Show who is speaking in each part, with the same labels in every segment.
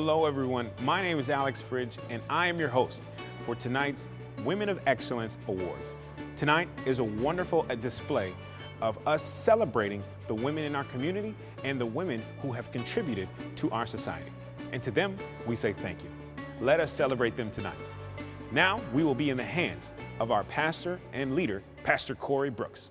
Speaker 1: Hello everyone, my name is Alex Fridge and I am your host for tonight's Women of Excellence Awards. Tonight is a wonderful display of us celebrating the women in our community and the women who have contributed to our society. And to them, we say thank you. Let us celebrate them tonight. Now we will be in the hands of our pastor and leader, Pastor Corey Brooks.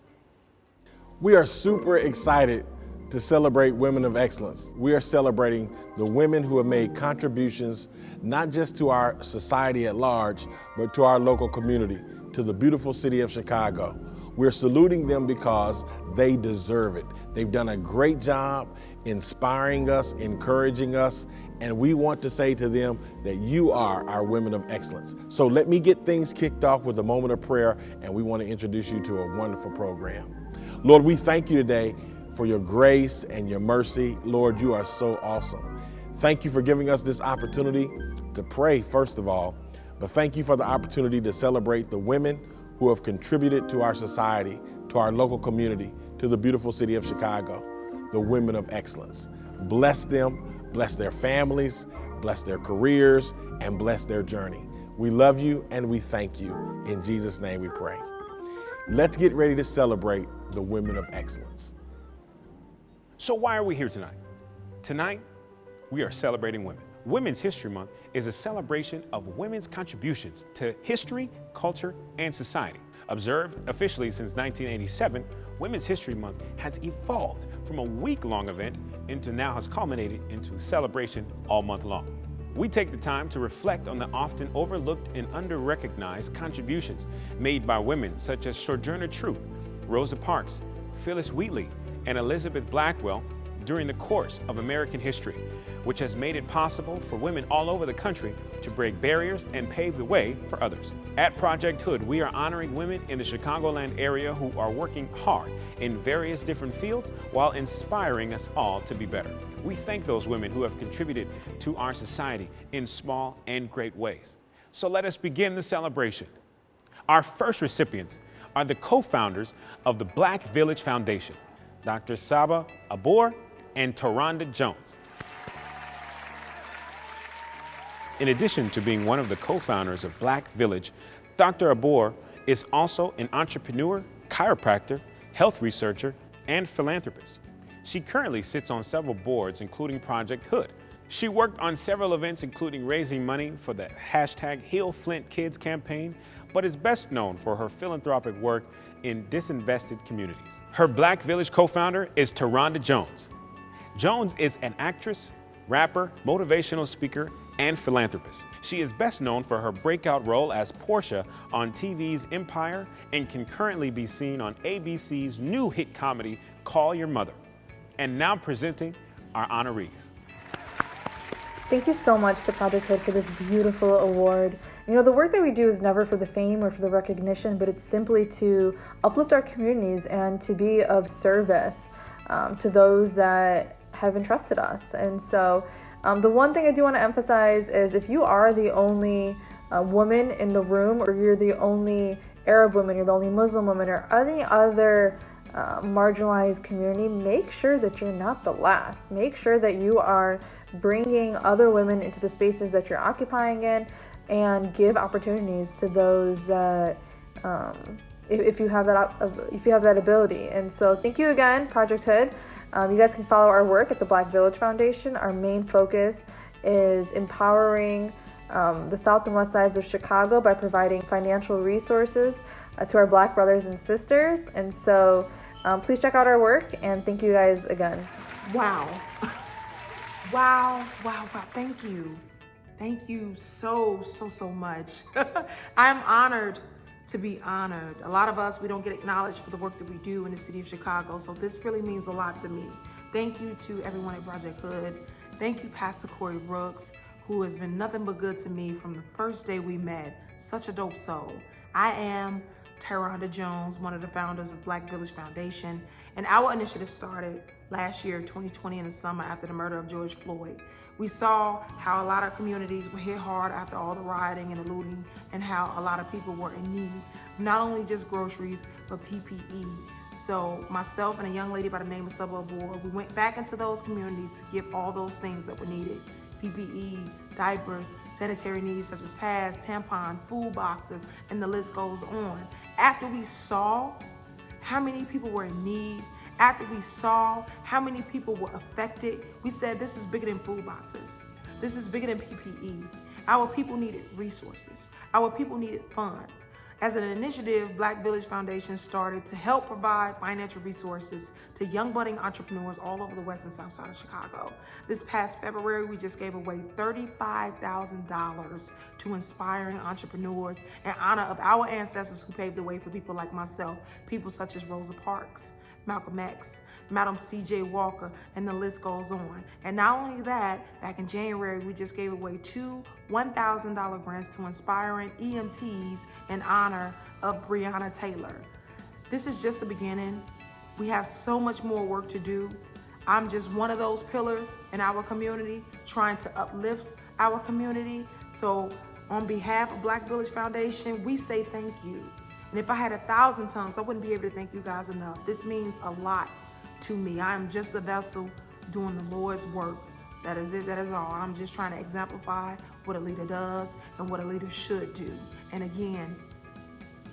Speaker 2: We are super excited to celebrate Women of Excellence. We are celebrating the women who have made contributions, not just to our society at large, but to our local community, to the beautiful city of Chicago. We're saluting them because they deserve it. They've done a great job inspiring us, encouraging us, and we want to say to them that you are our women of excellence. So let me get things kicked off with a moment of prayer, and we want to introduce you to a wonderful program. Lord, we thank you today for your grace and your mercy. Lord, you are so awesome. Thank you for giving us this opportunity to pray, first of all, but thank you for the opportunity to celebrate the women who have contributed to our society, to our local community, to the beautiful city of Chicago, the women of excellence. Bless them, bless their families, bless their careers, and bless their journey. We love you and we thank you. In Jesus' name we pray. Let's get ready to celebrate the women of excellence.
Speaker 1: So why are we here tonight? Tonight, we are celebrating women. Women's History Month is a celebration of women's contributions to history, culture, and society. Observed officially since 1987, Women's History Month has evolved from a week-long event into now has culminated into celebration all month long. We take the time to reflect on the often overlooked and under-recognized contributions made by women such as Sojourner Truth, Rosa Parks, Phyllis Wheatley, and Elizabeth Blackwell during the course of American history, which has made it possible for women all over the country to break barriers and pave the way for others. At Project H.O.O.D, we are honoring women in the Chicagoland area who are working hard in various different fields while inspiring us all to be better. We thank those women who have contributed to our society in small and great ways. So let us begin the celebration. Our first recipients are the co-founders of the Black Village Foundation, Dr. Saba Abor and Taronda Jones. In addition to being one of the co-founders of Black Village, Dr. Abor is also an entrepreneur, chiropractor, health researcher, and philanthropist. She currently sits on several boards, including Project H.O.O.D. She worked on several events, including raising money for the #Heal Flint Kids campaign, but is best known for her philanthropic work in disinvested communities. Her Black Village co-founder is Taronda Jones. Jones is an actress, rapper, motivational speaker, and philanthropist. She is best known for her breakout role as Portia on TV's Empire and can currently be seen on ABC's new hit comedy, Call Your Mother. And now presenting our honorees.
Speaker 3: Thank you so much to Project H.O.O.D for this beautiful award. You know, the work that we do is never for the fame or for the recognition, but it's simply to uplift our communities and to be of service to those that have entrusted us. And so the one thing I do want to emphasize is if you are the only woman in the room, or you're the only Arab woman, you're the only Muslim woman, or any other marginalized community, make sure that you're not the last. Make sure that you are bringing other women into the spaces that you're occupying in, and give opportunities to those that, if you have that ability. And so, thank you again, Project H.O.O.D. You guys can follow our work at the Black Village Foundation. Our main focus is empowering the South and West sides of Chicago by providing financial resources to our Black brothers and sisters. And so, please check out our work, and thank you guys again.
Speaker 4: Wow. Wow. Thank you. Thank you so much. I'm honored to be honored. A lot of us, we don't get acknowledged for the work that we do in the city of Chicago, so this really means a lot to me. Thank you to everyone at Project H.O.O.D. Thank you, Pastor Corey Brooks, who has been nothing but good to me from the first day we met. Such a dope soul. I am Taronda Jones, one of the founders of Black Village Foundation, and our initiative started last year, 2020, in the summer after the murder of George Floyd. We saw how a lot of communities were hit hard after all the rioting and the looting, and how a lot of people were in need, not only just groceries, but PPE. So myself and a young lady by the name of Saba Abor, we went back into those communities to give all those things that were needed. PPE, diapers, sanitary needs such as pads, tampons, food boxes, and the list goes on. After we saw how many people were in need, after we saw how many people were affected, we said this is bigger than food boxes. This is bigger than PPE. Our people needed resources. Our people needed funds. As an initiative, Black Village Foundation started to help provide financial resources to young budding entrepreneurs all over the west and south side of Chicago. This past February, we just gave away $35,000 to inspiring entrepreneurs in honor of our ancestors who paved the way for people like myself, people such as Rosa Parks, Malcolm X, Madam C.J. Walker, and the list goes on. And not only that, back in January, we just gave away two $1,000 grants to inspiring EMTs in honor of Breonna Taylor. This is just the beginning. We have so much more work to do. I'm just one of those pillars in our community, trying to uplift our community. So on behalf of Black Village Foundation, we say thank you. And if I had 1,000 tongues, I wouldn't be able to thank you guys enough. This means a lot to me. I am just a vessel doing the Lord's work. That is it, that is all. I'm just trying to exemplify what a leader does and what a leader should do. And again,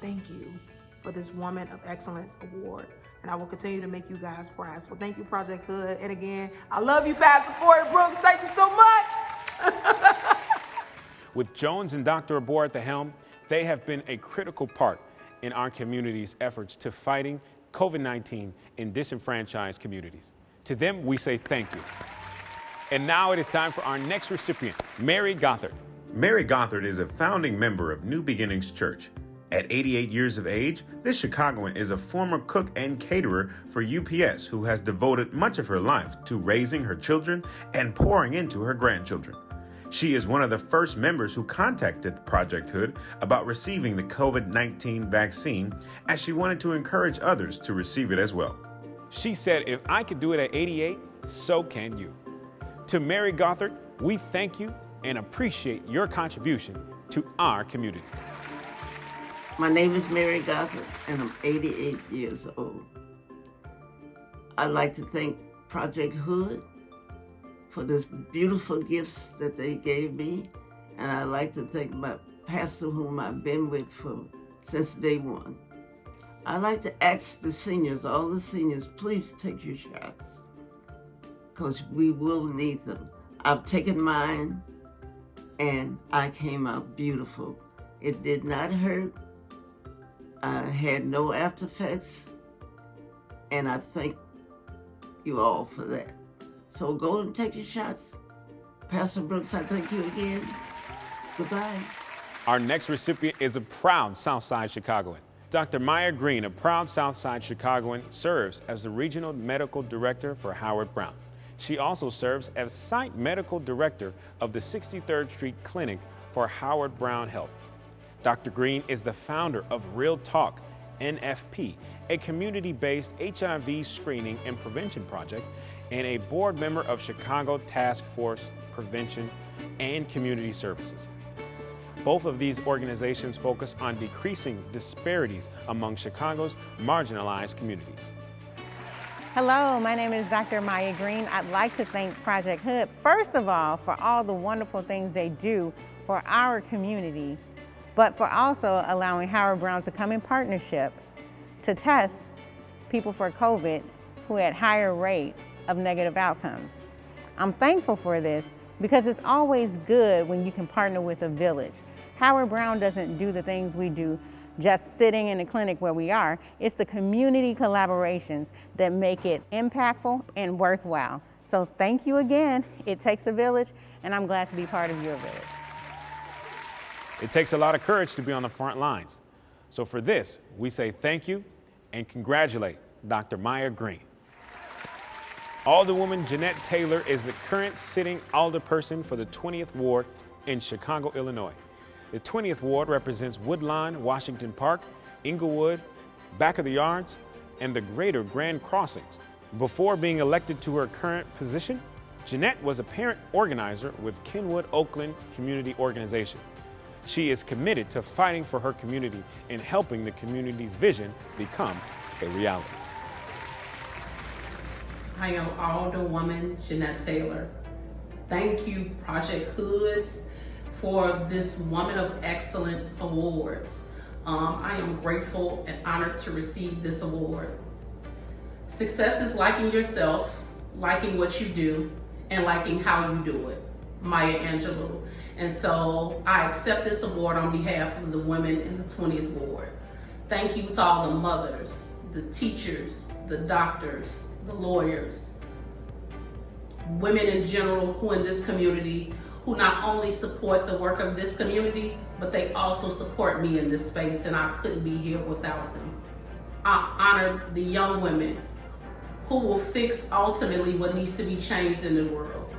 Speaker 4: thank you for this Woman of Excellence Award. And I will continue to make you guys proud. So thank you, Project H.O.O.D. And again, I love you, Pastor Ford Brooks. Thank you so much.
Speaker 1: With Jones and Dr. Abor at the helm, they have been a critical part in our community's efforts to fighting COVID-19 in disenfranchised communities. To them, we say thank you. And now it is time for our next recipient, Mary Gothard. Mary Gothard is a founding member of New Beginnings Church. At 88 years of age, this Chicagoan is a former cook and caterer for UPS who has devoted much of her life to raising her children and pouring into her grandchildren. She is one of the first members who contacted Project H.O.O.D about receiving the COVID-19 vaccine, as she wanted to encourage others to receive it as well. She said, if I could do it at 88, so can you. To Mary Gothard, we thank you and appreciate your contribution to our community.
Speaker 5: My name is Mary Gothard, and I'm 88 years old. I'd like to thank Project H.O.O.D for this beautiful gifts that they gave me. And I'd like to thank my pastor whom I've been with since day one. I'd like to ask the seniors, all the seniors, please take your shots, because we will need them. I've taken mine and I came out beautiful. It did not hurt. I had no after effects, and I thank you all for that. So go and take your shots. Pastor Brooks, I thank you again. Goodbye.
Speaker 1: Our next recipient is a proud Southside Chicagoan. Dr. Maya Green, a proud Southside Chicagoan, serves as the Regional Medical Director for Howard Brown. She also serves as Site Medical Director of the 63rd Street Clinic for Howard Brown Health. Dr. Green is the founder of Real Talk NFP, a community-based HIV screening and prevention project, and a board member of Chicago Task Force Prevention and Community Services. Both of these organizations focus on decreasing disparities among Chicago's marginalized communities.
Speaker 6: Hello, my name is Dr. Maya Green. I'd like to thank Project H.O.O.D, first of all, for all the wonderful things they do for our community, but for also allowing Howard Brown to come in partnership to test people for COVID who had higher rates of negative outcomes. I'm thankful for this because it's always good when you can partner with a village. Howard Brown doesn't do the things we do just sitting in the clinic where we are. It's the community collaborations that make it impactful and worthwhile. So thank you again. It takes a village, and I'm glad to be part of your village.
Speaker 1: It takes a lot of courage to be on the front lines. So for this, we say thank you and congratulate Dr. Maya Green. Alderwoman Jeanette Taylor is the current sitting alderperson for the 20th Ward in Chicago, Illinois. The 20th Ward represents Woodlawn, Washington Park, Inglewood, Back of the Yards, and the greater Grand Crossings. Before being elected to her current position, Jeanette was a parent organizer with Kenwood Oakland Community Organization. She is committed to fighting for her community and helping the community's vision become a reality.
Speaker 7: I am Alderwoman Jeanette Taylor. Thank you, Project H.O.O.D, for this Woman of Excellence Award. I am grateful and honored to receive this award. Success is liking yourself, liking what you do, and liking how you do it. Maya Angelou. And so I accept this award on behalf of the women in the 20th Ward. Thank you to all the mothers, the teachers, the doctors, the lawyers, women in general who in this community, who not only support the work of this community, but they also support me in this space, and I couldn't be here without them. I honor the young women who will fix ultimately what needs to be changed in the world.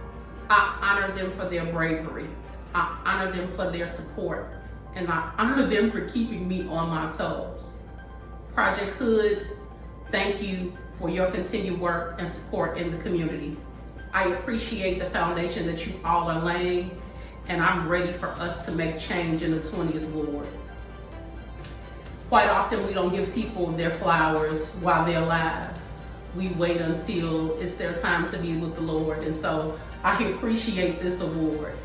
Speaker 7: I honor them for their bravery. I honor them for their support, and I honor them for keeping me on my toes. Project H.O.O.D, thank you for your continued work and support in the community. I appreciate the foundation that you all are laying, and I'm ready for us to make change in the 20th Ward. Quite often we don't give people their flowers while they're alive. We wait until it's their time to be with the Lord, and so I appreciate this award.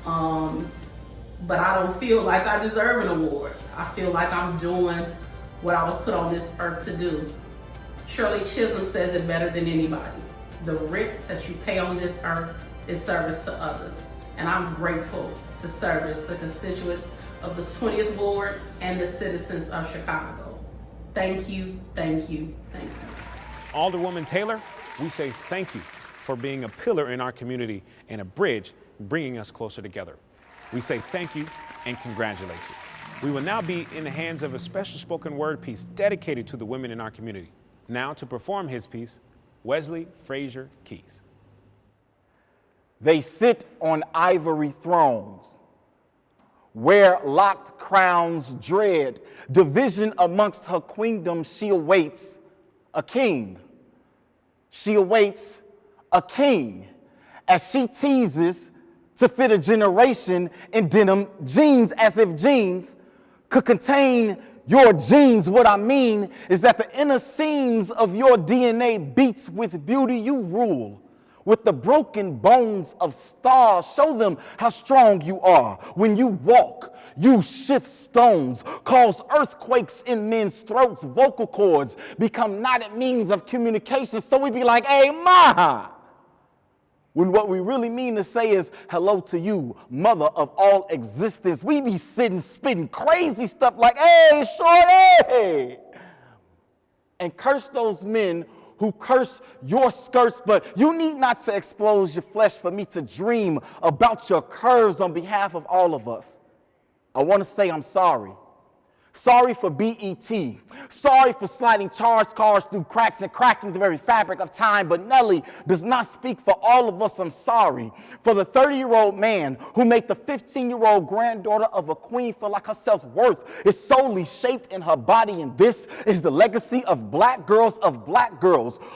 Speaker 7: But I don't feel like I deserve an award. I feel like I'm doing what I was put on this earth to do. Shirley Chisholm says it better than anybody. The rent that you pay on this earth is service to others. And I'm grateful to service the constituents of the 20th Ward and the citizens of Chicago. Thank you, thank you, thank you.
Speaker 1: Alderwoman Taylor, we say thank you for being a pillar in our community and a bridge bringing us closer together. We say thank you and congratulate you. We will now be in the hands of a special spoken word piece dedicated to the women in our community. Now to perform his piece, Wesley Frazier Keys.
Speaker 8: They sit on ivory thrones, wear locked crowns dread. Division amongst her queendom, she awaits a king. She awaits a king as she teases to fit a generation in denim jeans, as if jeans could contain your genes. What I mean is that the inner seams of your DNA beats with beauty. You rule with the broken bones of stars. Show them how strong you are. When you walk, you shift stones, cause earthquakes in men's throats. Vocal cords become knotted means of communication. So we be like, hey, ma. When what we really mean to say is hello to you, mother of all existence. We be sitting, spitting crazy stuff like, hey, shorty, and curse those men who curse your skirts, but you need not to expose your flesh for me to dream about your curves. On behalf of all of us, I want to say I'm sorry. Sorry for BET. Sorry for sliding charged cars through cracks and cracking the very fabric of time. But Nelly does not speak for all of us. I'm sorry for the 30-year-old man who made the 15-year-old granddaughter of a queen feel like her self-worth is solely shaped in her body. And this is the legacy of black girls.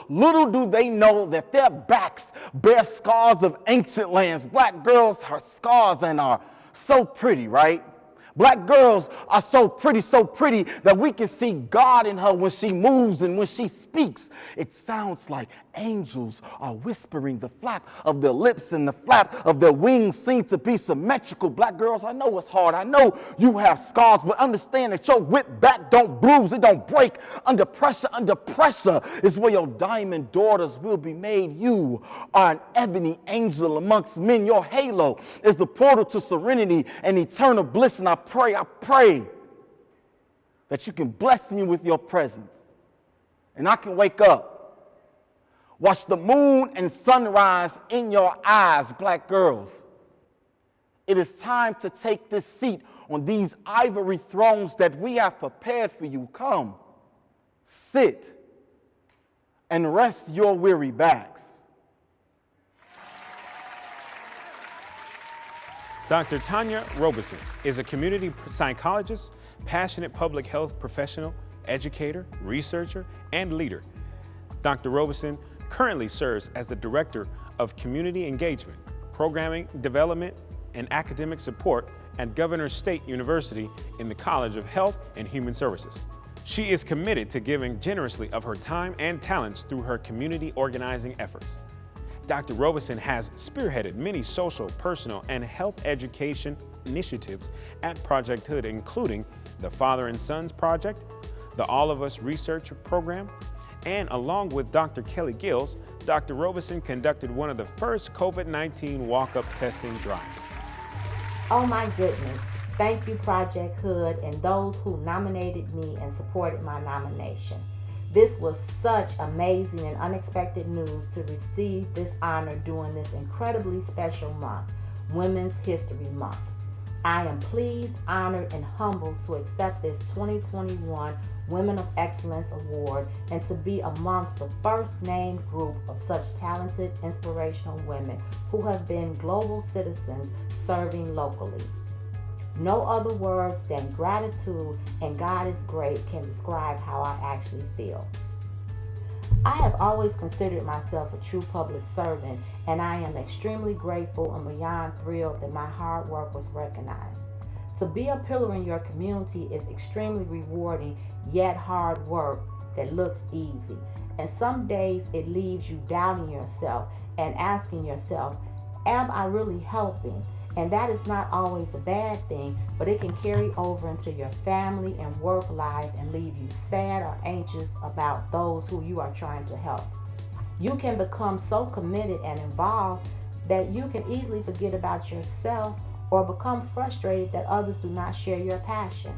Speaker 8: Little do they know that their backs bear scars of ancient lands. Black girls have scars and are so pretty, right? Black girls are so pretty that we can see God in her when she moves and when she speaks. It sounds like angels are whispering. The flap of their lips and the flap of their wings seem to be symmetrical. Black girls, I know it's hard. I know you have scars, but understand that your whip back don't bruise. It don't break under pressure. Under pressure is where your diamond daughters will be made. You are an ebony angel amongst men. Your halo is the portal to serenity and eternal bliss. And I pray that you can bless me with your presence and I can wake up, watch the moon and sunrise in your eyes. Black girls, it is time to take this seat on these ivory thrones that we have prepared for you. Come, sit and rest your weary backs.
Speaker 1: Dr. Tanya Roberson is a community psychologist, passionate public health professional, educator, researcher, and leader. Dr. Roberson currently serves as the Director of Community Engagement, Programming Development, and Academic Support at Governor State University in the College of Health and Human Services. She is committed to giving generously of her time and talents through her community organizing efforts. Dr. Roberson has spearheaded many social, personal, and health education initiatives at Project H.O.O.D, including the Father and Sons Project, the All of Us Research Program, and along with Dr. Kelly Gills, Dr. Roberson conducted one of the first COVID-19 walk-up testing drives.
Speaker 9: Oh my goodness. Thank you, Project H.O.O.D, and those who nominated me and supported my nomination. This was such amazing and unexpected news to receive this honor during this incredibly special month, Women's History Month. I am pleased, honored, and humbled to accept this 2021 Women of Excellence Award and to be amongst the first named group of such talented, inspirational women who have been global citizens serving locally. No other words than gratitude and God is great can describe how I actually feel. I have always considered myself a true public servant, and I am extremely grateful and beyond thrilled that my hard work was recognized. To be a pillar in your community is extremely rewarding, yet hard work that looks easy. And some days it leaves you doubting yourself and asking yourself, am I really helping? And that is not always a bad thing, but it can carry over into your family and work life and leave you sad or anxious about those who you are trying to help. You can become so committed and involved that you can easily forget about yourself or become frustrated that others do not share your passion.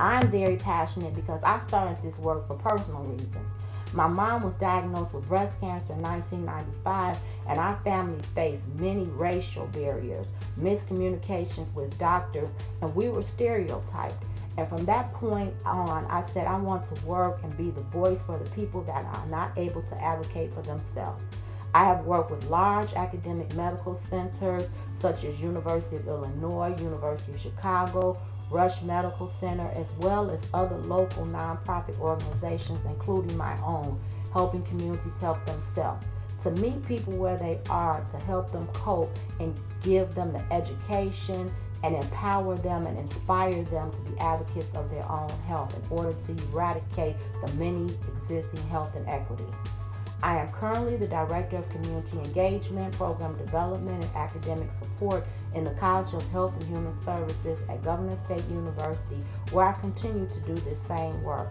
Speaker 9: I'm very passionate because I started this work for personal reasons. My mom was diagnosed with breast cancer in 1995, and our family faced many racial barriers, miscommunications with doctors, and we were stereotyped. And from that point on, I said I want to work and be the voice for the people that are not able to advocate for themselves. I have worked with large academic medical centers such as University of Illinois, University of Chicago, Rush Medical Center, as well as other local nonprofit organizations, including my own, helping communities help themselves. To meet people where they are, to help them cope and give them the education and empower them and inspire them to be advocates of their own health in order to eradicate the many existing health inequities. I am currently the Director of Community Engagement, Program Development, and Academic Support in the College of Health and Human Services at Governor State University, where I continue to do this same work.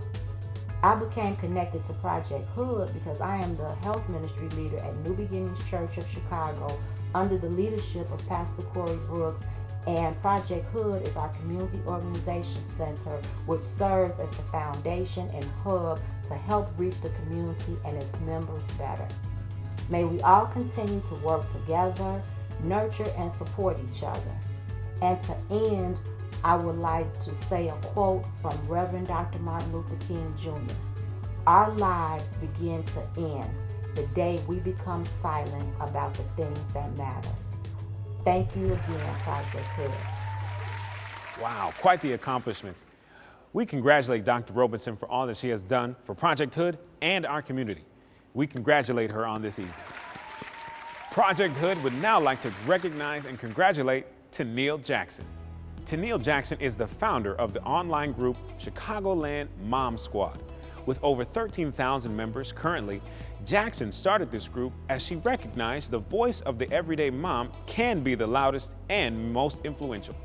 Speaker 9: I became connected to Project H.O.O.D because I am the health ministry leader at New Beginnings Church of Chicago under the leadership of Pastor Corey Brooks, and Project H.O.O.D is our community organization center, which serves as the foundation and hub to help reach the community and its members better. May we all continue to work together, nurture and support each other. And to end, I would like to say a quote from Reverend Dr. Martin Luther King Jr. Our lives begin to end the day we become silent about the things that matter. Thank you again, Project H.O.O.D.
Speaker 1: Wow, quite the accomplishments. We congratulate Dr. Roberson for all that she has done for Project H.O.O.D and our community. We congratulate her on this evening. Project H.O.O.D would now like to recognize and congratulate Neal Jackson. Neal Jackson is the founder of the online group Chicagoland Mom Squad. With over 13,000 members currently, Jackson started this group as she recognized the voice of the everyday mom can be the loudest and most influential.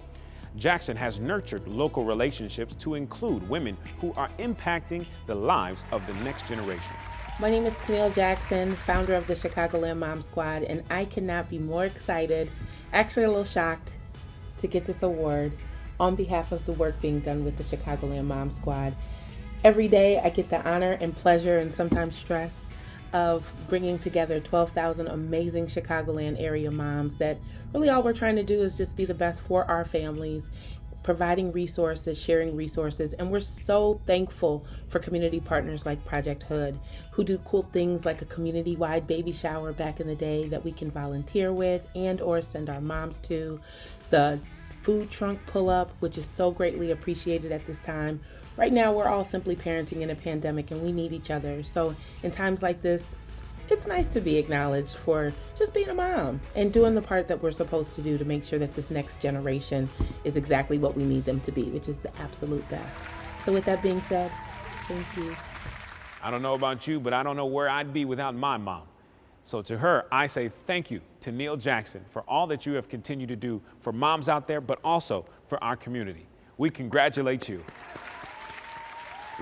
Speaker 1: Jackson has nurtured local relationships to include women who are impacting the lives of the next generation.
Speaker 10: My name is Neal Jackson, founder of the Chicagoland Mom Squad, and I cannot be more excited, actually a little shocked, to get this award on behalf of the work being done with the Chicagoland Mom Squad. Every day I get the honor and pleasure and sometimes stress of bringing together 12,000 amazing Chicagoland area moms that really all we're trying to do is just be the best for our families, providing resources, sharing resources, and we're so thankful for community partners like Project H.O.O.D, who do cool things like a community-wide baby shower back in the day that we can volunteer with and or send our moms to, the food trunk pull-up, which is so greatly appreciated at this time. Right now, we're all simply parenting in a pandemic and we need each other. So in times like this, it's nice to be acknowledged for just being a mom and doing the part that we're supposed to do to make sure that this next generation is exactly what we need them to be, which is the absolute best. So with that being said, thank you.
Speaker 1: I don't know about you, but I don't know where I'd be without my mom. So to her, I say thank you to Neal Jackson for all that you have continued to do for moms out there, but also for our community. We congratulate you.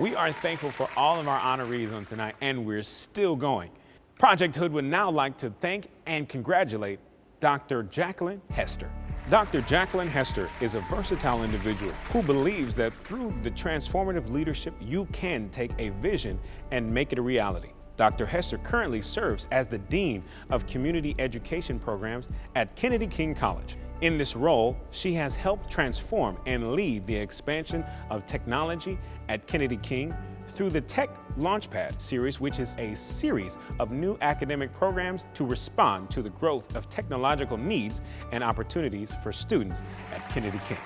Speaker 1: We are thankful for all of our honorees on tonight, and we're still going. Project Hood would now like to thank and congratulate Dr. Jacqueline Hester. Dr. Jacqueline Hester is a versatile individual who believes that through the transformative leadership, you can take a vision and make it a reality. Dr. Hester currently serves as the Dean of Community Education Programs at Kennedy King College. In this role, she has helped transform and lead the expansion of technology at Kennedy King through the Tech Launchpad series, which is a series of new academic programs to respond to the growth of technological needs and opportunities for students at Kennedy King.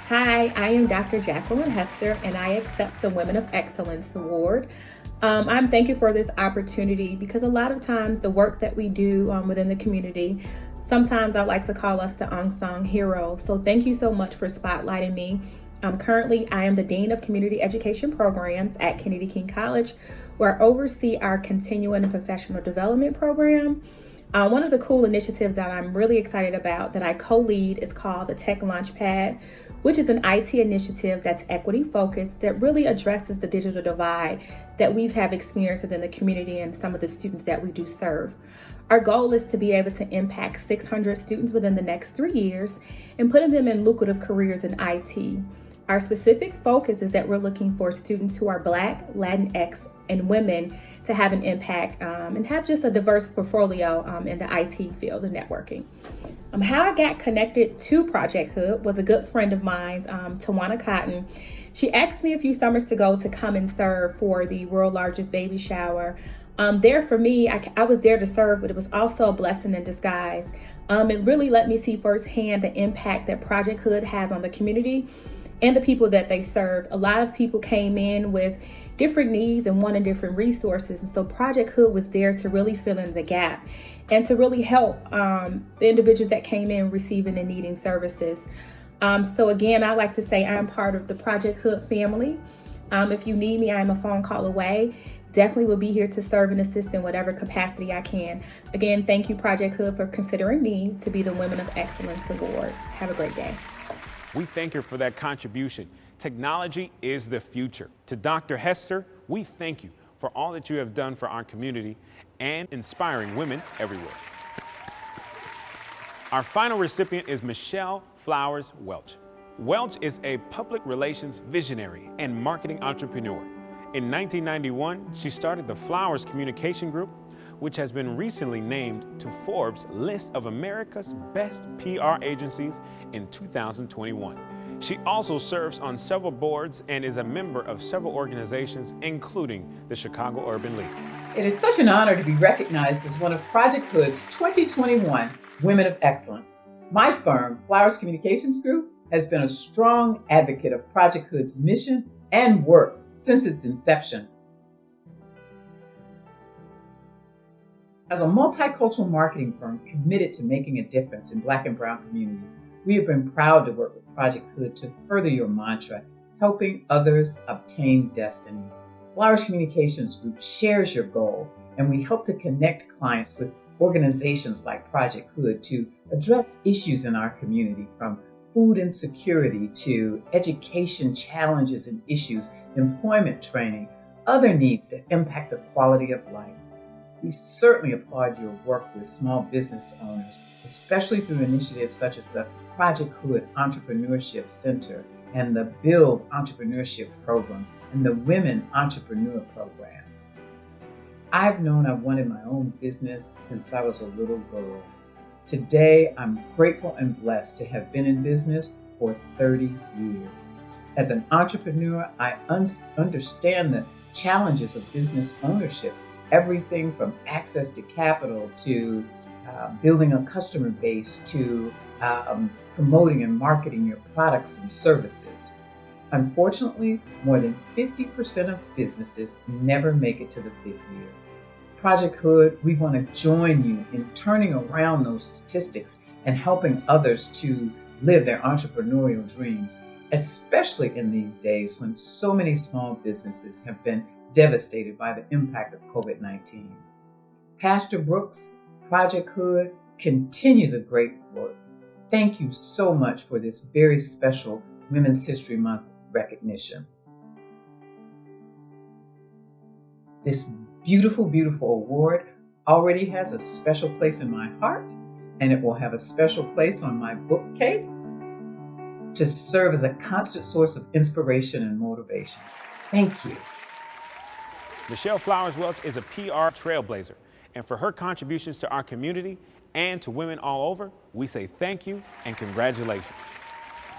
Speaker 10: Hi, I am Dr. Jacqueline Hester, and I accept the Women of Excellence Award. I'm thank you for this opportunity because a lot of times the work that we do within the community, sometimes I like to call us the unsung heroes. So thank you so much for spotlighting me. Currently, I am the Dean of Community Education Programs at Kennedy King College, where I oversee our continuing and professional development program. One of the cool initiatives that I'm really excited about that I co-lead is called the Tech Launchpad, which is an IT initiative that's equity focused that really addresses the digital divide that we've have experienced within the community and some of the students that we do serve. Our goal is to be able to impact 600 students within the next 3 years and putting them in lucrative careers in IT. Our specific focus is that we're looking for students who are Black, Latinx, and women to have an impact and have just a diverse portfolio in the IT field of networking. How I got connected to Project Hood was a good friend of mine, Tawana Cotton. She asked me a few summers ago to come and serve for the world's largest baby shower. There for me, I was there to serve, but it was also a blessing in disguise. It really let me see firsthand the impact that Project Hood has on the community and the people that they serve. A lot of people came in with different needs and wanted different resources. And so Project Hood was there to really fill in the gap and to really help the individuals that came in receiving and needing services. So again, I like to say I'm part of the Project Hood family. If you need me, I'm a phone call away. Definitely will be here to serve and assist in whatever capacity I can. Again, thank you, Project Hood, for considering me to be the Women of Excellence Award. Have a great day.
Speaker 1: We thank her for that contribution. Technology is the future. To Dr. Hester, we thank you for all that you have done for our community and inspiring women everywhere. Our final recipient is Michelle Flowers Welch. Welch is a public relations visionary and marketing entrepreneur. In 1991, she started the Flowers Communication Group, which has been recently named to Forbes' list of America's best PR agencies in 2021. She also serves on several boards and is a member of several organizations, including the Chicago Urban League.
Speaker 11: It is such an honor to be recognized as one of Project Hood's 2021 Women of Excellence. My firm, Flowers Communications Group, has been a strong advocate of Project Hood's mission and work since its inception. As a multicultural marketing firm committed to making a difference in Black and Brown communities, we have been proud to work with Project Hood to further your mantra, helping others obtain destiny. Flowers Communications Group shares your goal, and we help to connect clients with organizations like Project Hood to address issues in our community, from food insecurity to education challenges and issues, employment training, other needs that impact the quality of life. We certainly applaud your work with small business owners, especially through initiatives such as the Project Hood Entrepreneurship Center and the Build Entrepreneurship Program and the Women Entrepreneur Program. I've known I wanted my own business since I was a little girl. Today, I'm grateful and blessed to have been in business for 30 years. As an entrepreneur, I understand the challenges of business ownership, everything from access to capital to building a customer base to promoting and marketing your products and services. Unfortunately, more than 50% of businesses never make it to the 5th year. Project Hood, we want to join you in turning around those statistics and helping others to live their entrepreneurial dreams, especially in these days when so many small businesses have been devastated by the impact of COVID-19. Pastor Brooks, Project Hood, continue the great work. Thank you so much for this very special Women's History Month recognition. This beautiful, beautiful award already has a special place in my heart, and it will have a special place on my bookcase to serve as a constant source of inspiration and motivation. Thank you.
Speaker 1: Michelle Flowers Welch is a PR trailblazer, and for her contributions to our community and to women all over, we say thank you and congratulations.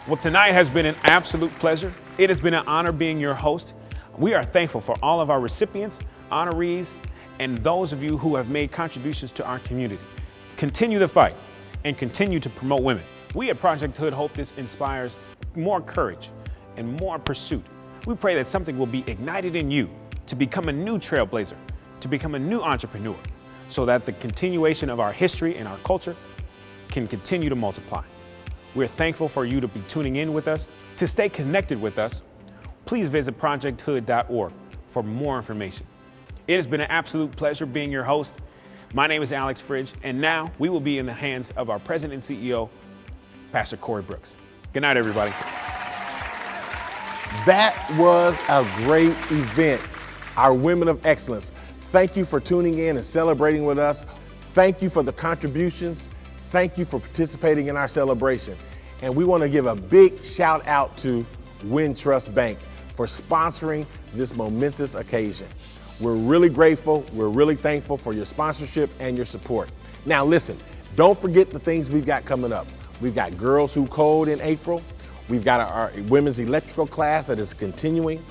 Speaker 1: Well, tonight has been an absolute pleasure. It has been an honor being your host. We are thankful for all of our recipients, honorees, and those of you who have made contributions to our community. Continue the fight and continue to promote women. We at Project Hood hope this inspires more courage and more pursuit. We pray that something will be ignited in you to become a new trailblazer, to become a new entrepreneur, so that the continuation of our history and our culture can continue to multiply. We're thankful for you to be tuning in with us. To stay connected with us, please visit projecthood.org for more information. It has been an absolute pleasure being your host. My name is Alex Fridge, and now we will be in the hands of our President and CEO, Pastor Corey Brooks. Good night, everybody.
Speaker 2: That was a great event. Our Women of Excellence. Thank you for tuning in and celebrating with us. Thank you for the contributions. Thank you for participating in our celebration. And we want to give a big shout out to Wintrust Bank for sponsoring this momentous occasion. We're really grateful. We're really thankful for your sponsorship and your support. Now listen, don't forget the things we've got coming up. We've got Girls Who Code in April. We've got our women's electrical class that is continuing.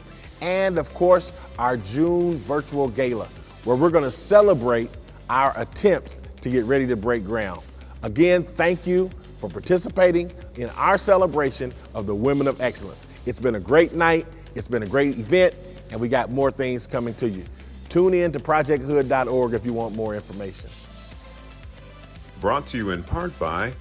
Speaker 2: And of course, our June virtual gala, where we're going to celebrate our attempt to get ready to break ground. Again, thank you for participating in our celebration of the Women of Excellence. It's been a great night. It's been a great event, and we got more things coming to you. Tune in to projecthood.org if you want more information.
Speaker 12: Brought to you in part by